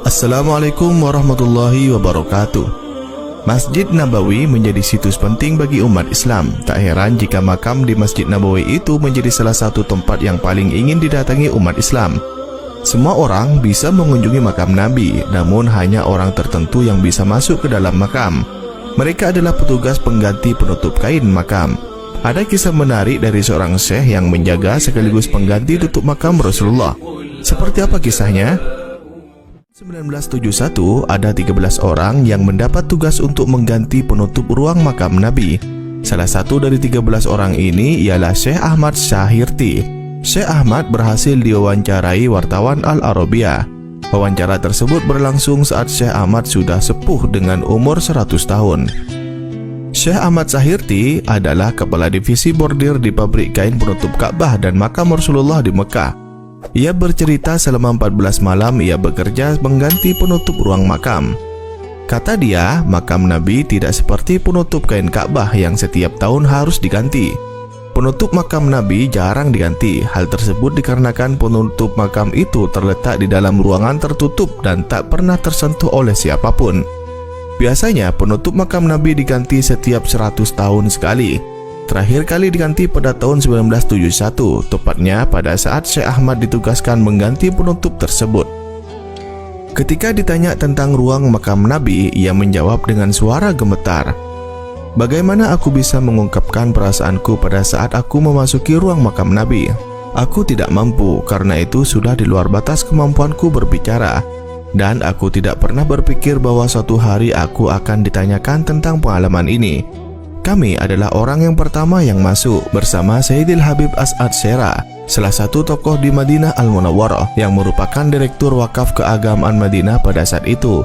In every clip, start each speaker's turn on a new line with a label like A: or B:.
A: Assalamualaikum warahmatullahi wabarakatuh. Masjid Nabawi menjadi situs penting bagi umat Islam. Tak heran jika makam di Masjid Nabawi itu menjadi salah satu tempat yang paling ingin didatangi umat Islam. Semua orang bisa mengunjungi makam Nabi, namun hanya orang tertentu yang bisa masuk ke dalam makam. Mereka adalah petugas pengganti penutup kain makam. Ada kisah menarik dari seorang syekh yang menjaga sekaligus pengganti tutup makam Rasulullah. Seperti apa kisahnya? 1971 ada 13 orang yang mendapat tugas untuk mengganti penutup ruang makam Nabi. Salah satu dari 13 orang ini ialah Syekh Ahmad Syahirti. Syekh Ahmad berhasil diwawancarai wartawan Al-Arabiyah. Wawancara tersebut berlangsung saat Syekh Ahmad sudah sepuh dengan umur 100 tahun. Syekh Ahmad Syahirti adalah kepala divisi bordir di pabrik kain penutup Ka'bah dan makam Rasulullah di Mekah. Ia bercerita selama 14 malam ia bekerja mengganti penutup ruang makam. Kata dia, makam Nabi tidak seperti penutup kain Ka'bah yang setiap tahun harus diganti. Penutup makam Nabi jarang diganti. Hal tersebut dikarenakan penutup makam itu terletak di dalam ruangan tertutup dan tak pernah tersentuh oleh siapapun. Biasanya penutup makam Nabi diganti setiap 100 tahun sekali. Terakhir kali diganti pada tahun 1971, tepatnya pada saat Syekh Ahmad ditugaskan mengganti penutup tersebut. Ketika ditanya tentang ruang makam Nabi, ia menjawab dengan suara gemetar, "Bagaimana aku bisa mengungkapkan perasaanku pada saat aku memasuki ruang makam Nabi? Aku tidak mampu, karena itu sudah di luar batas kemampuanku berbicara. Dan aku tidak pernah berpikir bahwa suatu hari aku akan ditanyakan tentang pengalaman ini. Kami adalah orang yang pertama yang masuk bersama Sayyidil Habib As'ad Syera, salah satu tokoh di Madinah Al-Munawwarah yang merupakan direktur wakaf keagamaan Madinah pada saat itu,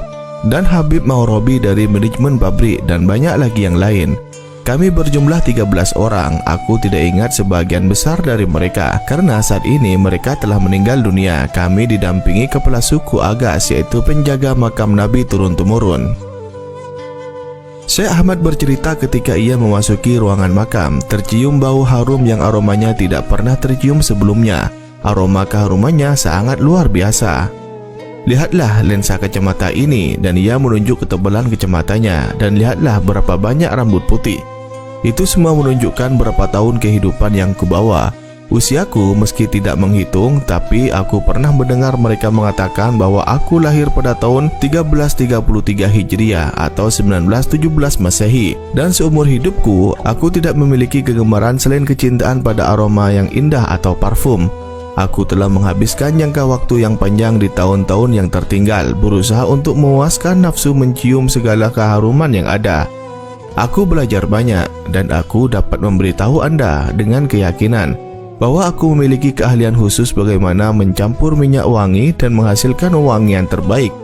A: dan Habib Maghrabi dari manajemen pabrik, dan banyak lagi yang lain. Kami berjumlah 13 orang. Aku tidak ingat sebagian besar dari mereka karena saat ini mereka telah meninggal dunia. Kami didampingi kepala suku Agas, yaitu penjaga makam Nabi turun-temurun." Syekh Ahmad bercerita ketika ia memasuki ruangan makam, tercium bau harum yang aromanya tidak pernah tercium sebelumnya. Aroma keharumannya sangat luar biasa. "Lihatlah lensa kacamata ini," dan ia menunjuk ketebalan kacamatanya, "dan lihatlah berapa banyak rambut putih. Itu semua menunjukkan berapa tahun kehidupan yang kubawa. Usiaku meski tidak menghitung, tapi aku pernah mendengar mereka mengatakan bahwa aku lahir pada tahun 1333 Hijriah atau 1917 Masehi. Dan seumur hidupku, aku tidak memiliki kegemaran selain kecintaan pada aroma yang indah atau parfum. Aku telah menghabiskan jangka waktu yang panjang di tahun-tahun yang tertinggal, berusaha untuk memuaskan nafsu mencium segala keharuman yang ada. Aku belajar banyak, dan aku dapat memberitahu Anda dengan keyakinan bahwa aku memiliki keahlian khusus bagaimana mencampur minyak wangi dan menghasilkan wangian terbaik,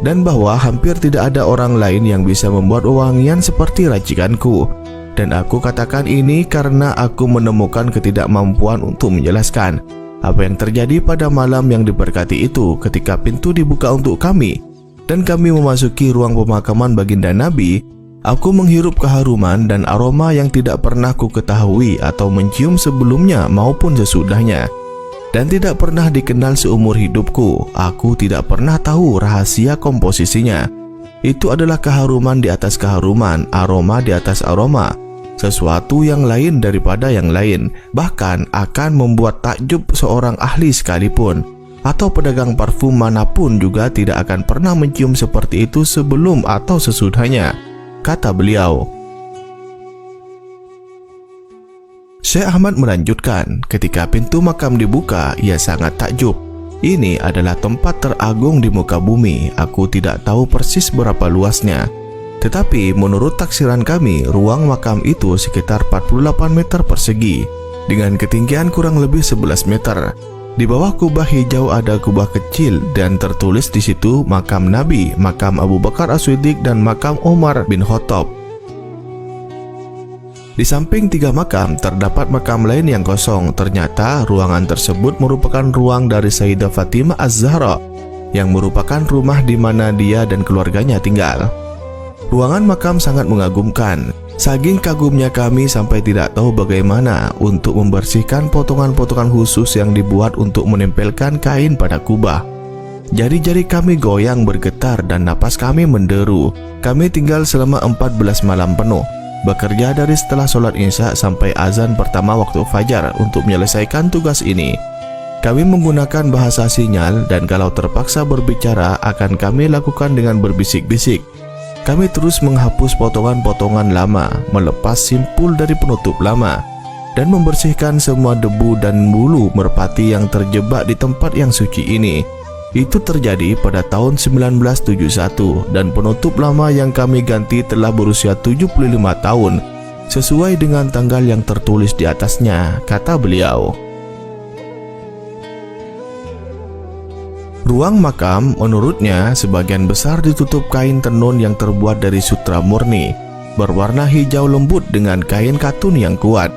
A: dan bahwa hampir tidak ada orang lain yang bisa membuat wangian seperti racikanku. Dan aku katakan ini karena aku menemukan ketidakmampuan untuk menjelaskan apa yang terjadi pada malam yang diberkati itu ketika pintu dibuka untuk kami dan kami memasuki ruang pemakaman baginda Nabi. Aku menghirup keharuman dan aroma yang tidak pernah ku ketahui atau mencium sebelumnya maupun sesudahnya, dan tidak pernah dikenal seumur hidupku. Aku tidak pernah tahu rahasia komposisinya. Itu adalah keharuman di atas keharuman, aroma di atas aroma, sesuatu yang lain daripada yang lain, bahkan akan membuat takjub seorang ahli sekalipun atau pedagang parfum manapun juga tidak akan pernah mencium seperti itu sebelum atau sesudahnya," kata beliau. Syekh Ahmad melanjutkan, "Ketika pintu makam dibuka, ia sangat takjub. Ini adalah tempat teragung di muka bumi. Aku tidak tahu persis berapa luasnya, tetapi menurut taksiran kami, ruang makam itu sekitar 48 meter persegi dengan ketinggian kurang lebih 11 meter. Di bawah kubah hijau ada kubah kecil dan tertulis di situ makam Nabi, makam Abu Bakar As-Siddiq, dan makam Umar bin Khattab. Di samping 3 makam terdapat makam lain yang kosong. Ternyata ruangan tersebut merupakan ruang dari Sayyidah Fatimah Az-Zahra yang merupakan rumah di mana dia dan keluarganya tinggal. Ruangan makam sangat mengagumkan. Saking kagumnya kami sampai tidak tahu bagaimana untuk membersihkan potongan-potongan khusus yang dibuat untuk menempelkan kain pada kubah. Jari-jari kami goyang bergetar dan napas kami menderu. Kami tinggal selama 14 malam penuh, bekerja dari setelah sholat isya sampai azan pertama waktu fajar untuk menyelesaikan tugas ini. Kami menggunakan bahasa sinyal dan kalau terpaksa berbicara akan kami lakukan dengan berbisik-bisik. Kami terus menghapus potongan-potongan lama, melepas simpul dari penutup lama, dan membersihkan semua debu dan bulu merpati yang terjebak di tempat yang suci ini. Itu terjadi pada tahun 1971 dan penutup lama yang kami ganti telah berusia 75 tahun sesuai dengan tanggal yang tertulis di atasnya, kata beliau. Ruang makam menurutnya sebagian besar ditutup kain tenun yang terbuat dari sutra murni, berwarna hijau lembut dengan kain katun yang kuat,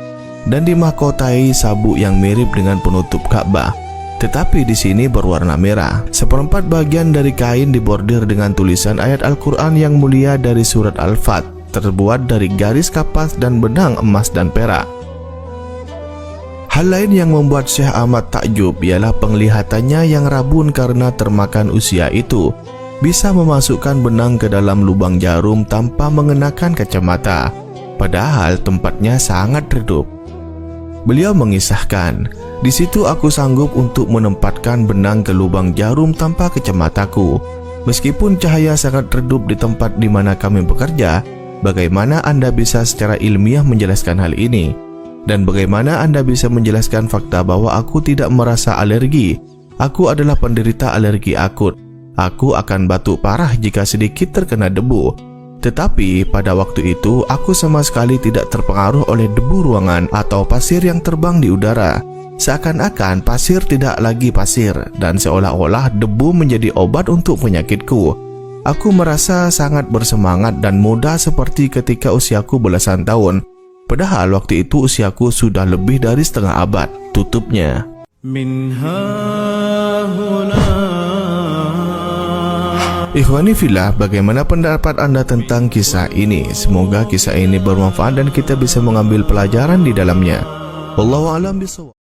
A: dan dimahkotai sabuk yang mirip dengan penutup Ka'bah. Tetapi di sini berwarna merah. Seperempat bagian dari kain dibordir dengan tulisan ayat Al-Quran yang mulia dari surat Al-Fat, terbuat dari garis kapas dan benang emas dan perak. Hal lain yang membuat Syekh Ahmad takjub ialah penglihatannya yang rabun karena termakan usia itu. Bisa memasukkan benang ke dalam lubang jarum tanpa mengenakan kacamata, padahal tempatnya sangat redup. Beliau mengisahkan, "Di situ aku sanggup untuk menempatkan benang ke lubang jarum tanpa kacamataku. Meskipun cahaya sangat redup di tempat di mana kami bekerja, bagaimana Anda bisa secara ilmiah menjelaskan hal ini? Dan bagaimana Anda bisa menjelaskan fakta bahwa aku tidak merasa alergi? Aku adalah penderita alergi akut. Aku akan batuk parah jika sedikit terkena debu. Tetapi pada waktu itu aku sama sekali tidak terpengaruh oleh debu ruangan atau pasir yang terbang di udara. Seakan-akan pasir tidak lagi pasir dan seolah-olah debu menjadi obat untuk penyakitku. Aku merasa sangat bersemangat dan muda seperti ketika usiaku belasan tahun. Padahal waktu itu usiaku sudah lebih dari setengah abad," tutupnya. Ikhwani fillah, bagaimana pendapat Anda tentang kisah ini? Semoga kisah ini bermanfaat dan kita bisa mengambil pelajaran di dalamnya. Wallahu a'lam bishawab.